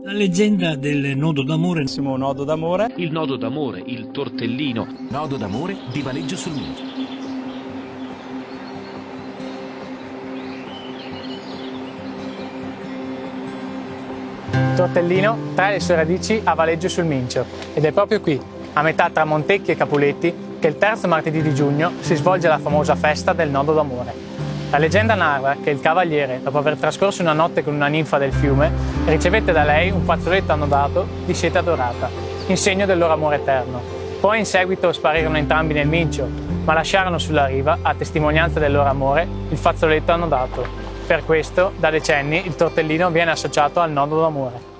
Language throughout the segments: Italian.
La leggenda del nodo d'amore. Nodo d'amore. Il nodo d'amore, il tortellino. Nodo d'amore di Valeggio sul Mincio. Il tortellino trae le sue radici a Valeggio sul Mincio ed è proprio qui, a metà tra Montecchi e Capuletti, che il terzo martedì di giugno si svolge la famosa festa del nodo d'amore. La leggenda narra che il cavaliere, dopo aver trascorso una notte con una ninfa del fiume, ricevette da lei un fazzoletto annodato di seta dorata, in segno del loro amore eterno. Poi in seguito sparirono entrambi nel Mincio, ma lasciarono sulla riva, a testimonianza del loro amore, il fazzoletto annodato. Per questo, da decenni, il tortellino viene associato al nodo d'amore.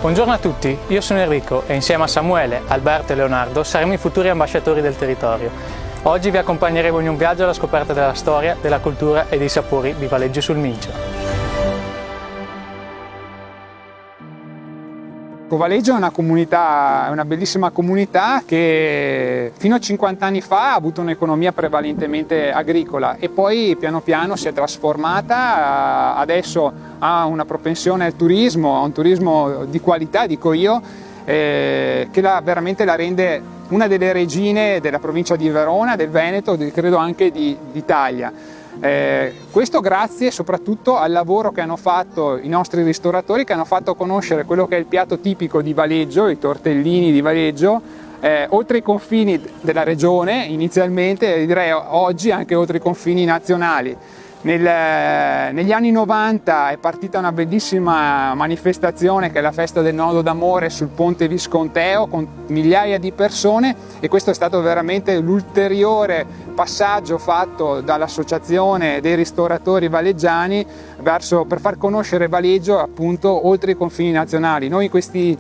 Buongiorno a tutti, io sono Enrico e insieme a Samuele, Alberto e Leonardo saremo i futuri ambasciatori del territorio. Oggi vi accompagneremo in un viaggio alla scoperta della storia, della cultura e dei sapori di Valeggio sul Mincio. Valeggio è una comunità, è una bellissima comunità che fino a 50 anni fa ha avuto un'economia prevalentemente agricola e poi piano piano si è trasformata, adesso ha una propensione al turismo, a un turismo di qualità, dico io, che veramente la rende una delle regine della provincia di Verona, del Veneto, credo anche d'Italia. Questo grazie soprattutto al lavoro che hanno fatto i nostri ristoratori, che hanno fatto conoscere quello che è il piatto tipico di Valeggio, i tortellini di Valeggio, oltre i confini della regione inizialmente, e direi oggi anche oltre i confini nazionali. Negli anni 90 è partita una bellissima manifestazione che è la festa del nodo d'amore sul ponte Visconteo con migliaia di persone, e questo è stato veramente l'ulteriore passaggio fatto dall'associazione dei ristoratori valeggiani per far conoscere Valeggio appunto oltre i confini nazionali. Noi in questi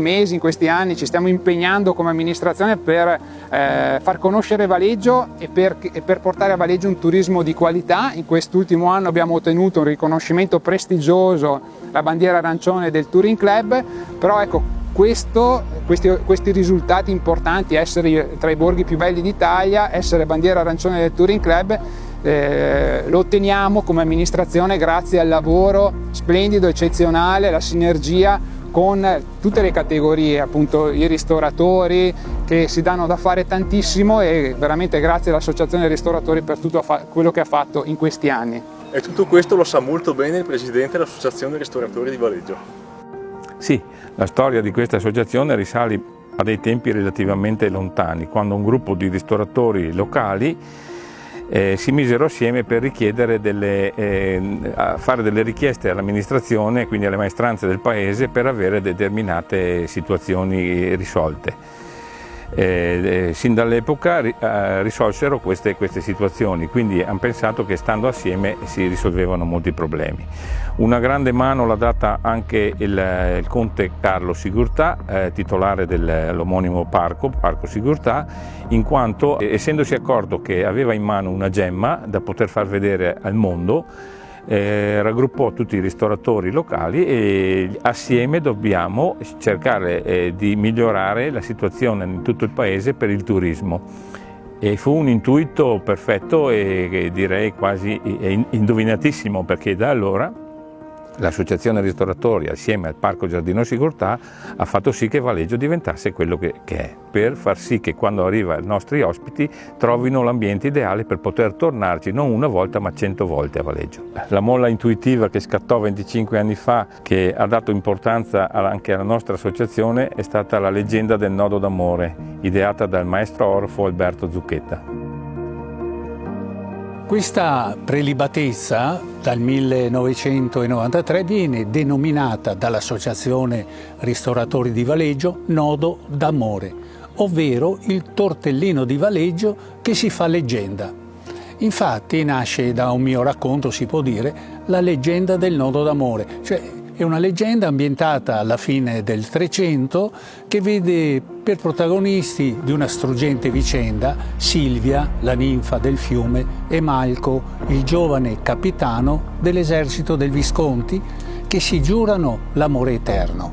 mesi, in questi anni ci stiamo impegnando come amministrazione per far conoscere Valeggio e per portare a Valeggio un turismo di qualità. In quest'ultimo anno abbiamo ottenuto un riconoscimento prestigioso, la bandiera arancione del Touring Club, però ecco, questi risultati importanti, essere tra i borghi più belli d'Italia, essere bandiera arancione del Touring Club, lo otteniamo come amministrazione grazie al lavoro splendido, eccezionale, la sinergia con tutte le categorie, appunto i ristoratori che si danno da fare tantissimo, e veramente grazie all'Associazione dei Ristoratori per tutto quello che ha fatto in questi anni. E tutto questo lo sa molto bene il Presidente dell'Associazione dei Ristoratori di Valeggio. Sì, la storia di questa associazione risale a dei tempi relativamente lontani, quando un gruppo di ristoratori locali si misero assieme per fare delle richieste all'amministrazione, quindi alle maestranze del paese, per avere determinate situazioni risolte. Sin dall'epoca risolsero queste situazioni, quindi hanno pensato che stando assieme si risolvevano molti problemi. Una grande mano l'ha data anche il conte Carlo Sigurtà, titolare dell'omonimo Parco Sigurtà, in quanto essendosi accorto che aveva in mano una gemma da poter far vedere al mondo, raggruppò tutti i ristoratori locali e assieme dobbiamo cercare di migliorare la situazione in tutto il paese per il turismo. E fu un intuito perfetto e direi quasi indovinatissimo, perché da allora l'Associazione Ristoratori assieme al Parco Giardino Sigurtà ha fatto sì che Valeggio diventasse quello che è, per far sì che quando arrivano i nostri ospiti trovino l'ambiente ideale per poter tornarci non una volta ma 100 volte a Valeggio. La molla intuitiva che scattò 25 anni fa, che ha dato importanza anche alla nostra associazione, è stata la leggenda del nodo d'amore, ideata dal maestro orfo Alberto Zucchetta. Questa prelibatezza dal 1993 viene denominata dall'Associazione Ristoratori di Valeggio nodo d'amore, ovvero il tortellino di Valeggio che si fa leggenda. Infatti nasce da un mio racconto, si può dire, la leggenda del nodo d'amore, cioè è una leggenda ambientata alla fine del Trecento che vede per protagonisti di una struggente vicenda Silvia, la ninfa del fiume, e Malco, il giovane capitano dell'esercito del Visconti, che si giurano l'amore eterno.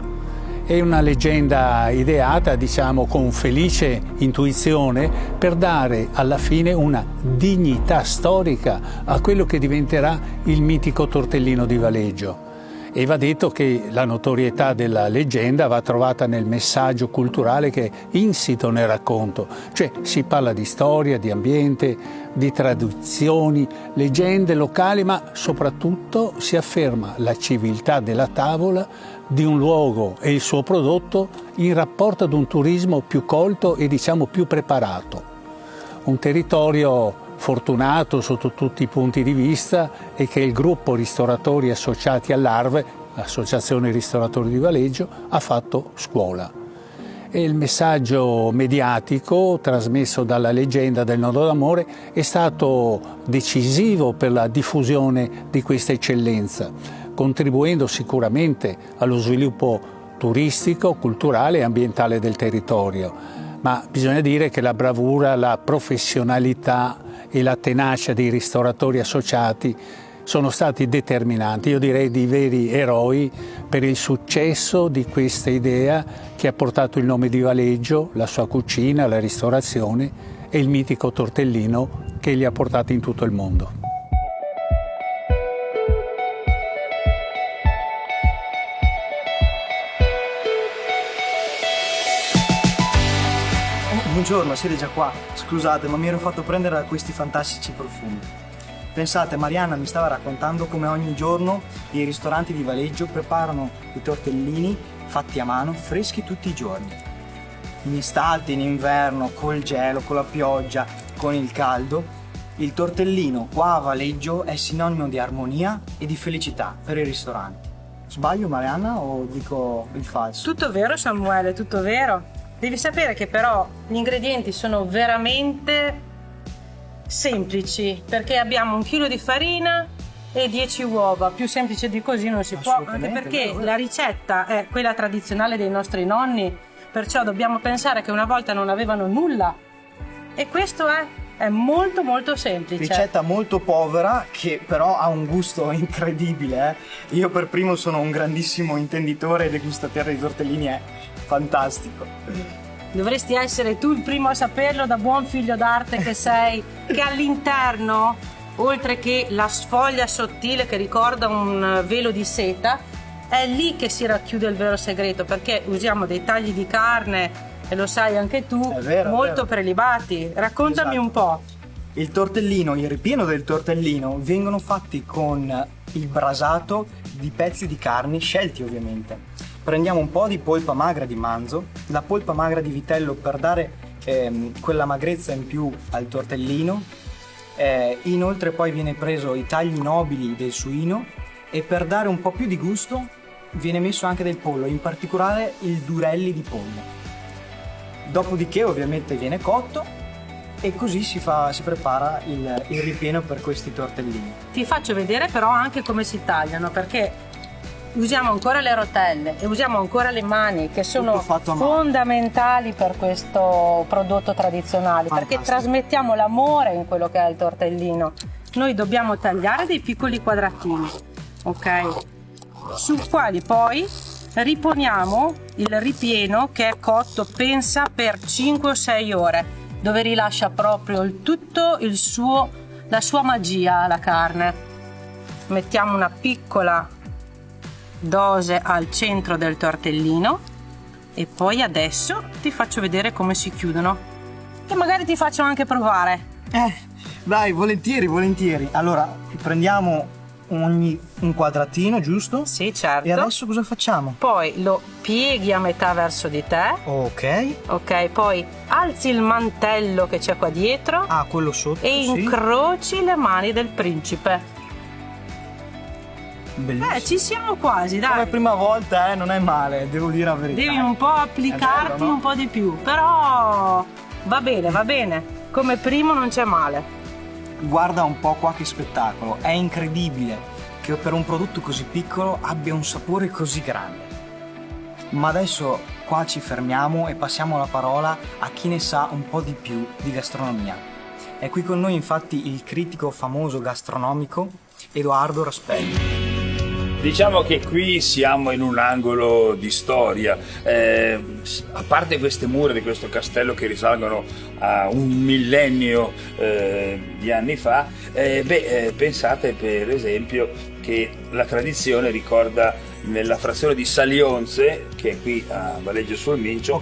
È una leggenda ideata, diciamo, con felice intuizione per dare alla fine una dignità storica a quello che diventerà il mitico tortellino di Valeggio. E va detto che la notorietà della leggenda va trovata nel messaggio culturale che è insito nel racconto, cioè si parla di storia, di ambiente, di tradizioni, leggende locali, ma soprattutto si afferma la civiltà della tavola di un luogo e il suo prodotto in rapporto ad un turismo più colto e diciamo più preparato. Un territorio fortunato sotto tutti i punti di vista e che il gruppo ristoratori associati all'ARV, l'Associazione Ristoratori di Valeggio, ha fatto scuola. E il messaggio mediatico trasmesso dalla leggenda del Nodo d'Amore è stato decisivo per la diffusione di questa eccellenza, contribuendo sicuramente allo sviluppo turistico, culturale e ambientale del territorio. Ma bisogna dire che la bravura, la professionalità e la tenacia dei ristoratori associati sono stati determinanti, io direi di veri eroi per il successo di questa idea che ha portato il nome di Valeggio, la sua cucina, la ristorazione e il mitico tortellino che li ha portati in tutto il mondo. Buongiorno, siete già qua. Scusate, ma mi ero fatto prendere da questi fantastici profumi. Pensate, Marianna mi stava raccontando come ogni giorno i ristoranti di Valeggio preparano i tortellini fatti a mano, freschi tutti i giorni. In estate, in inverno, col gelo, con la pioggia, con il caldo, il tortellino qua a Valeggio è sinonimo di armonia e di felicità per i ristoranti. Sbaglio, Marianna, o dico il falso? Tutto vero, Samuele, tutto vero. Devi sapere che però gli ingredienti sono veramente semplici, perché abbiamo 1 chilo di farina e 10 uova, più semplice di così non si può, anche perché la ricetta è quella tradizionale dei nostri nonni, perciò dobbiamo pensare che una volta non avevano nulla e questo è molto molto semplice. Ricetta molto povera che però ha un gusto incredibile. Io per primo sono un grandissimo intenditore e degustatore di tortellini, è fantastico. Dovresti essere tu il primo a saperlo, da buon figlio d'arte che sei, che all'interno, oltre che la sfoglia sottile che ricorda un velo di seta, è lì che si racchiude il vero segreto, perché usiamo dei tagli di carne, e lo sai anche tu, molto prelibati. Raccontami un po'. Il tortellino, il ripieno del tortellino vengono fatti con il brasato di pezzi di carne scelti ovviamente. Prendiamo un po' di polpa magra di manzo, la polpa magra di vitello per dare quella magrezza in più al tortellino, inoltre poi viene preso i tagli nobili del suino e per dare un po' più di gusto viene messo anche del pollo, in particolare il durelli di pollo. Dopodiché ovviamente viene cotto e così si prepara il ripieno per questi tortellini. Ti faccio vedere però anche come si tagliano, perché usiamo ancora le rotelle e usiamo ancora le mani, che sono fondamentali per questo prodotto tradizionale. Fantastico. Perché trasmettiamo l'amore in quello che è il tortellino. Noi dobbiamo tagliare dei piccoli quadratini, ok? Su quali poi riponiamo il ripieno che è cotto, pensa, per 5 o 6 ore, dove rilascia proprio la sua magia alla carne. Mettiamo una piccola dose al centro del tortellino e poi adesso ti faccio vedere come si chiudono e magari ti faccio anche provare. Dai, volentieri. Allora, prendiamo un quadratino, giusto? Sì, certo. E adesso cosa facciamo? Poi lo pieghi a metà verso di te. Ok, poi alzi il mantello che c'è qua dietro. Ah, quello sotto, e incroci le mani del principe. Bellissimo. Ci siamo quasi, dai. Come prima volta, non è male, devo dire la verità. Devi un po' applicarti, bello, no? Un po' di più, però va bene. Come primo non c'è male. Guarda un po' qua che spettacolo, è incredibile che per un prodotto così piccolo abbia un sapore così grande. Ma adesso qua ci fermiamo e passiamo la parola a chi ne sa un po' di più di gastronomia. È qui con noi infatti il critico famoso gastronomico Edoardo Raspelli. Diciamo che qui siamo in un angolo di storia, a parte queste mura di questo castello che risalgono a un millennio di anni fa, pensate per esempio che la tradizione ricorda nella frazione di Salionze, che è qui a Valeggio sul Mincio,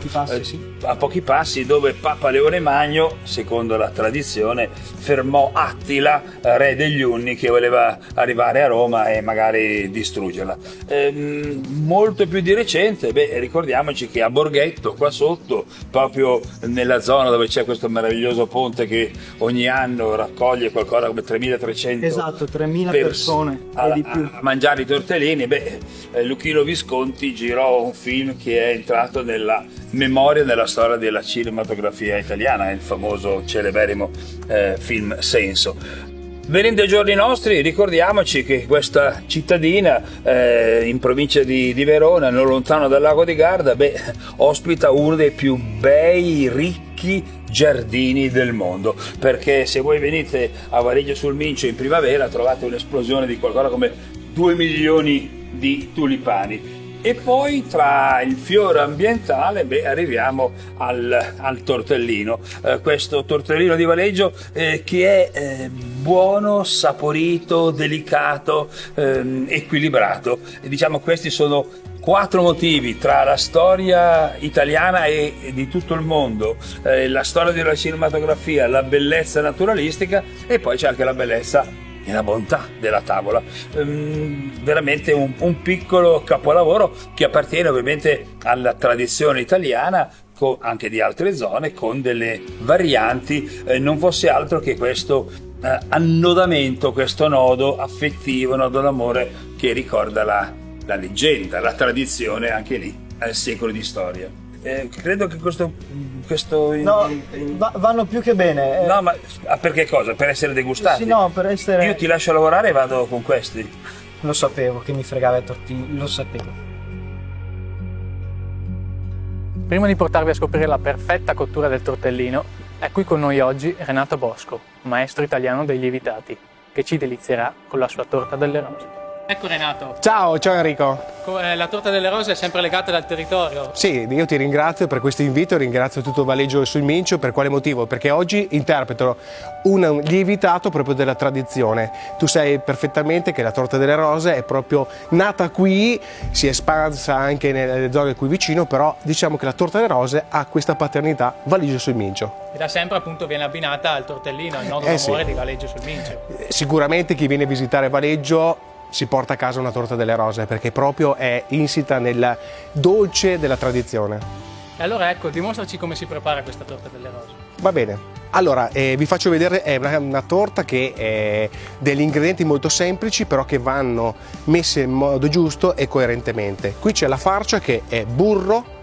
a pochi passi, dove Papa Leone Magno, secondo la tradizione, fermò Attila, re degli Unni, che voleva arrivare a Roma e magari distruggerla. Molto più di recente, ricordiamoci che a Borghetto, qua sotto, proprio nella zona dove c'è questo meraviglioso ponte che ogni anno raccoglie qualcosa come 3.300 esatto, 3.000 persone e di più a mangiare i tortellini, Luchino Visconti girò un film che è entrato nella memoria della storia della cinematografia italiana, il famoso celeberrimo film Senso. Venendo ai giorni nostri, ricordiamoci che questa cittadina in provincia di Verona, non lontano dal lago di Garda, ospita uno dei più bei, ricchi giardini del mondo, perché se voi venite a Valeggio sul Mincio in primavera trovate un'esplosione di qualcosa come 2 milioni di tulipani. E poi tra il fiore ambientale arriviamo al tortellino, questo tortellino di Valeggio che è buono, saporito, delicato, equilibrato. E diciamo questi sono 4 motivi tra la storia italiana e di tutto il mondo, la storia della cinematografia, la bellezza naturalistica e poi c'è anche la bellezza e la bontà della tavola. Veramente un piccolo capolavoro che appartiene ovviamente alla tradizione italiana, anche di altre zone, con delle varianti, non fosse altro che questo annodamento, questo nodo affettivo, nodo d'amore che ricorda la leggenda, la tradizione, anche lì, al secolo di storia. Credo che questo no, vanno più che bene. No, ma per che cosa? Per essere degustati? Sì, no, per essere... Io ti lascio lavorare e vado con questi. Lo sapevo che mi fregava i tortini, lo sapevo. Prima di portarvi a scoprire la perfetta cottura del tortellino, è qui con noi oggi Renato Bosco, maestro italiano dei lievitati, che ci delizierà con la sua torta delle rose. Ecco Renato. Ciao Enrico. La torta delle rose è sempre legata dal territorio? Sì, io ti ringrazio per questo invito, ringrazio tutto Valeggio sul Mincio. Per quale motivo? Perché oggi interpreto un lievitato proprio della tradizione. Tu sai perfettamente che la torta delle rose è proprio nata qui, si è espansa anche nelle zone qui vicino, però diciamo che la torta delle rose ha questa paternità Valeggio sul Mincio. E da sempre appunto viene abbinata al tortellino, al nodo d'amore di Valeggio sul Mincio. Sicuramente chi viene a visitare Valeggio si porta a casa una torta delle rose perché proprio è insita nel dolce della tradizione. E allora ecco, dimostraci come si prepara questa torta delle rose. Va bene, allora vi faccio vedere, è una torta che è degli ingredienti molto semplici però che vanno messi in modo giusto e coerentemente. Qui c'è la farcia che è burro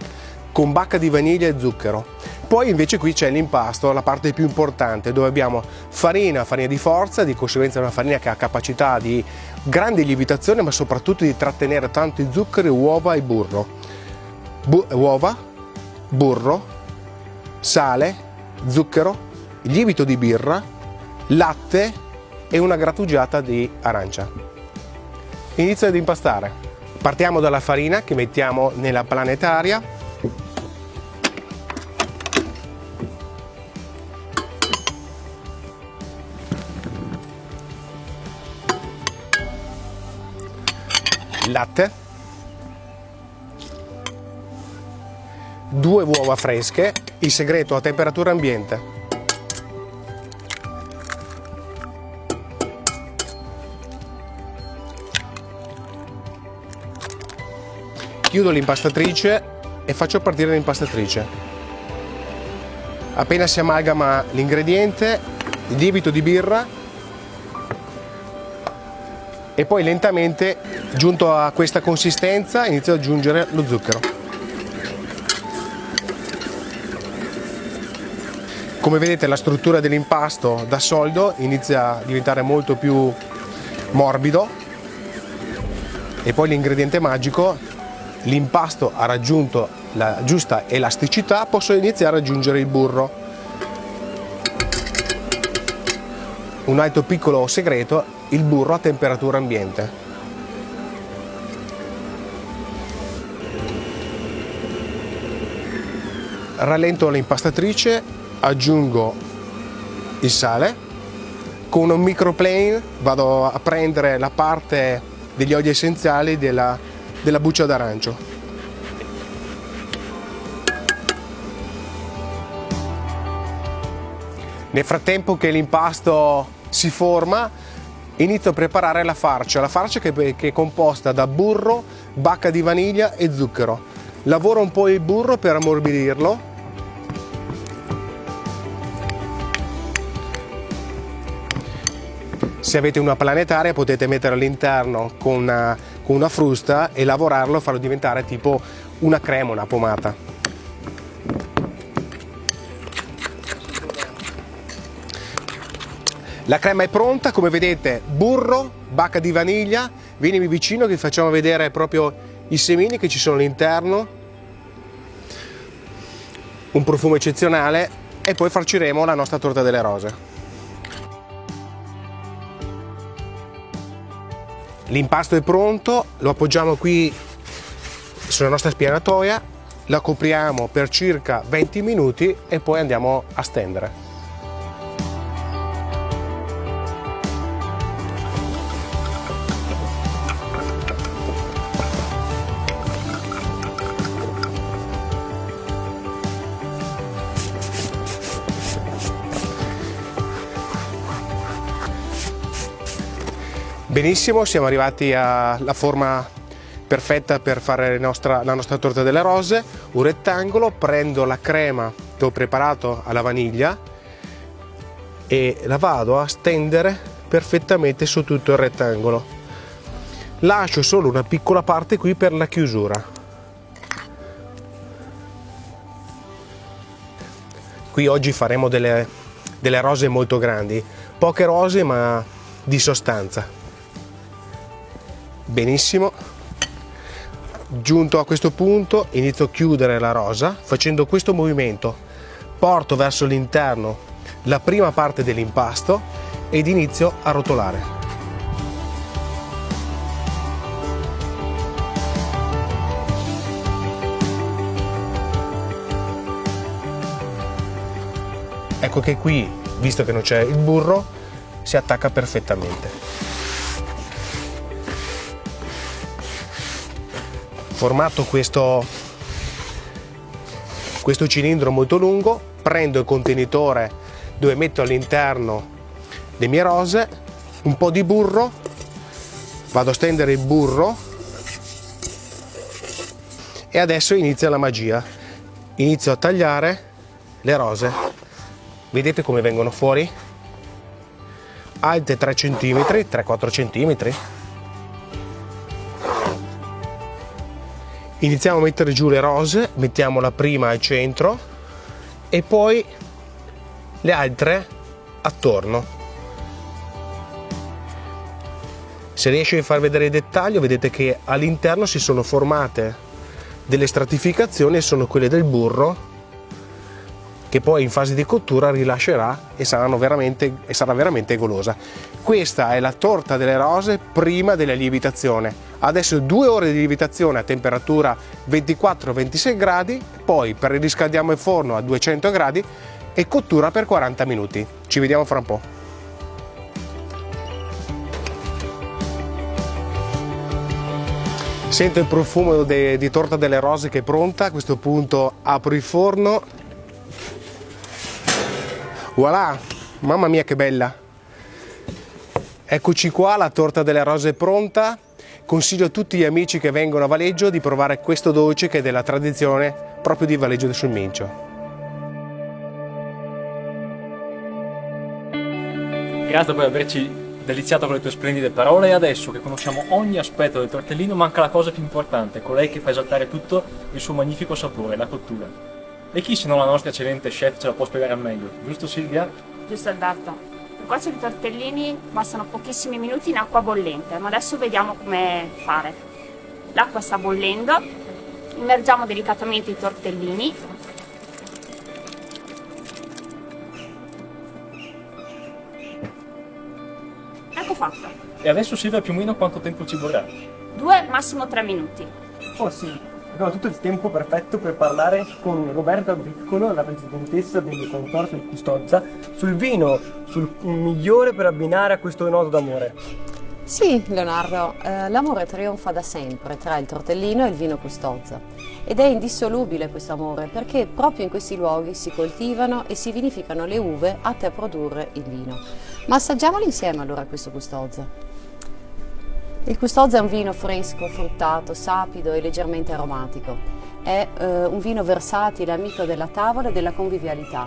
con bacca di vaniglia e zucchero. Poi invece qui c'è l'impasto, la parte più importante, dove abbiamo farina di forza, di conseguenza una farina che ha capacità di grande lievitazione ma soprattutto di trattenere tanto i zuccheri, uova e burro. Uova, burro, sale, zucchero, lievito di birra, latte e una grattugiata di arancia. Inizio ad impastare. Partiamo dalla farina che mettiamo nella planetaria. Latte, 2 uova fresche, il segreto a temperatura ambiente. Chiudo l'impastatrice e faccio partire l'impastatrice. Appena si amalgama l'ingrediente, il lievito di birra e poi lentamente, giunto a questa consistenza, inizio ad aggiungere lo zucchero. Come vedete la struttura dell'impasto da solido inizia a diventare molto più morbido e poi l'ingrediente magico, l'impasto ha raggiunto la giusta elasticità, posso iniziare ad aggiungere il burro. Un altro piccolo segreto, il burro a temperatura ambiente. rallento l'impastatrice, aggiungo il sale, con un microplane vado a prendere la parte degli oli essenziali della buccia d'arancio. Nel frattempo che l'impasto si forma, inizio a preparare la farcia che è composta da burro, bacca di vaniglia e zucchero. Lavoro un po' il burro per ammorbidirlo. Se avete una planetaria potete mettere all'interno con una frusta e lavorarlo, farlo diventare tipo una crema, una pomata. La crema è pronta, come vedete, burro, bacca di vaniglia. Vienimi vicino che vi facciamo vedere proprio i semini che ci sono all'interno. Un profumo eccezionale e poi farciremo la nostra torta delle rose. L'impasto è pronto, lo appoggiamo qui sulla nostra spianatoia, la copriamo per circa 20 minuti e poi andiamo a stendere. Benissimo, siamo arrivati alla forma perfetta per fare la nostra torta delle rose. Un rettangolo, prendo la crema che ho preparato alla vaniglia e la vado a stendere perfettamente su tutto il rettangolo. Lascio solo una piccola parte qui per la chiusura. Qui oggi faremo delle rose molto grandi, poche rose ma di sostanza. Benissimo, giunto a questo punto inizio a chiudere la rosa facendo questo movimento, porto verso l'interno la prima parte dell'impasto ed inizio a rotolare. Ecco che qui, visto che non c'è il burro, si attacca perfettamente. Formato questo cilindro molto lungo, prendo il contenitore dove metto all'interno le mie rose, un po' di burro, vado a stendere il burro e adesso inizia la magia. Inizio a tagliare le rose. Vedete come vengono fuori? Alte 3 cm, 3-4 cm. Iniziamo a mettere giù le rose, mettiamo la prima al centro e poi le altre attorno. Se riesco a far vedere il dettaglio, vedete che all'interno si sono formate delle stratificazioni e sono quelle del burro che poi in fase di cottura rilascerà e sarà veramente golosa. Questa è la torta delle rose prima della lievitazione. Adesso 2 ore di lievitazione a temperatura 24-26 gradi, poi riscaldiamo il forno a 200 gradi e cottura per 40 minuti. Ci vediamo fra un po'. Sento il profumo di torta delle rose che è pronta. A questo punto apro il forno. Voilà! Mamma mia che bella! Eccoci qua, la torta delle rose è pronta. Consiglio a tutti gli amici che vengono a Valeggio di provare questo dolce che è della tradizione proprio di Valeggio sul Mincio. Grazie per averci deliziato con le tue splendide parole e adesso che conosciamo ogni aspetto del tortellino manca la cosa più importante, colei che fa esaltare tutto il suo magnifico sapore, la cottura. E chi se non la nostra eccellente chef ce la può spiegare meglio, giusto Silvia? Giusto Alberto. Per cuocere i tortellini bastano pochissimi minuti in acqua bollente, ma adesso vediamo come fare. L'acqua sta bollendo, immergiamo delicatamente i tortellini. Ecco fatto. E adesso Silvia più o meno quanto tempo ci vorrà? 2, massimo 3 minuti. Oh sì, Abbiamo tutto il tempo perfetto per parlare con Roberta Briccolo, la presidentessa del consorzio di Custozza, sul vino, sul migliore per abbinare a questo nodo d'amore. Sì, Leonardo, l'amore trionfa da sempre tra il tortellino e il vino Custozza. Ed è indissolubile questo amore perché proprio in questi luoghi si coltivano e si vinificano le uve atte a produrre il vino. Ma assaggiamolo insieme allora questo Custozza. Il Custozza è un vino fresco, fruttato, sapido e leggermente aromatico. È un vino versatile, amico della tavola e della convivialità.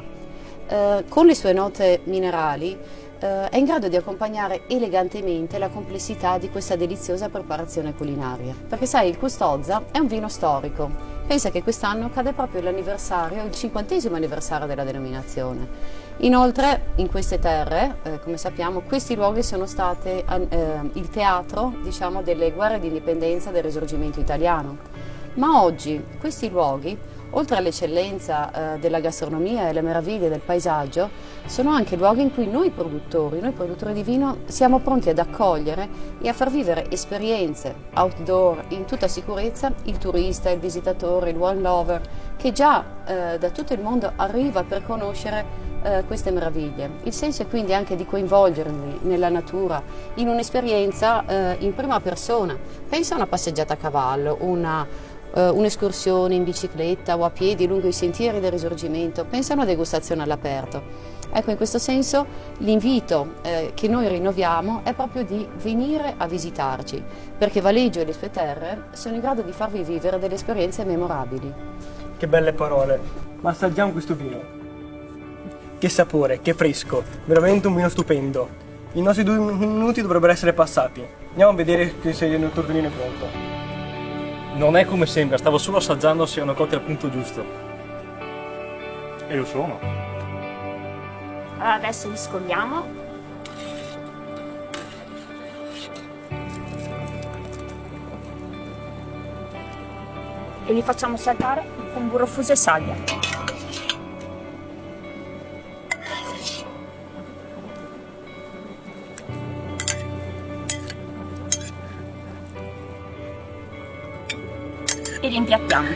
Con le sue note minerali è in grado di accompagnare elegantemente la complessità di questa deliziosa preparazione culinaria. Perché sai, il Custozza è un vino storico. Pensa che quest'anno cade proprio l'anniversario, il 50° anniversario della denominazione. Inoltre, in queste terre, come sappiamo, questi luoghi sono stati il teatro, diciamo, delle guerre di indipendenza del Risorgimento italiano. Ma oggi questi luoghi, oltre all'eccellenza della gastronomia e alle meraviglie del paesaggio, sono anche luoghi in cui noi produttori di vino, siamo pronti ad accogliere e a far vivere esperienze outdoor in tutta sicurezza il turista, il visitatore, il wine lover, che già da tutto il mondo arriva per conoscere queste meraviglie. Il senso è quindi anche di coinvolgerli nella natura, in un'esperienza in prima persona. Pensa a una passeggiata a cavallo, un'escursione in bicicletta o a piedi lungo i sentieri del Risorgimento, pensa a una degustazione all'aperto. Ecco, in questo senso l'invito che noi rinnoviamo è proprio di venire a visitarci, perché Valeggio e le sue terre sono in grado di farvi vivere delle esperienze memorabili. Che belle parole, ma assaggiamo questo vino. Che sapore, che fresco, veramente un vino stupendo. I nostri 2 minuti dovrebbero essere passati. Andiamo a vedere se il tortellino è pronto. Non è come sembra, stavo solo assaggiando se erano cotti al punto giusto. E lo sono. Allora adesso li scogliamo. E li facciamo saltare con burro fuso e saglia. E li impiattiamo.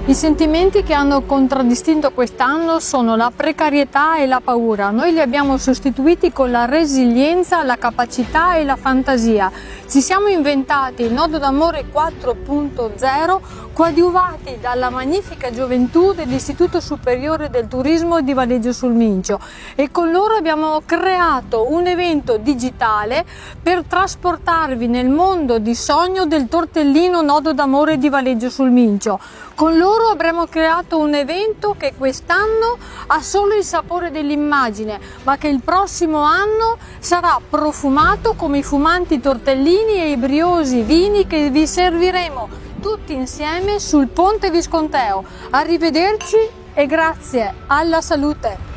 I sentimenti che hanno contraddistinto quest'anno sono la precarietà e la paura. Noi li abbiamo sostituiti con la resilienza, la capacità e la fantasia. Ci siamo inventati il Nodo d'Amore 4.0, coadiuvati dalla magnifica gioventù dell'Istituto Superiore del Turismo di Valeggio sul Mincio, e con loro abbiamo creato un evento digitale per trasportarvi nel mondo di sogno del tortellino Nodo d'Amore di Valeggio sul Mincio. Con loro avremo creato un evento che quest'anno ha solo il sapore dell'immagine, ma che il prossimo anno sarà profumato come i fumanti tortellini e i briosi vini che vi serviremo tutti insieme sul Ponte Visconteo. Arrivederci e grazie, alla salute!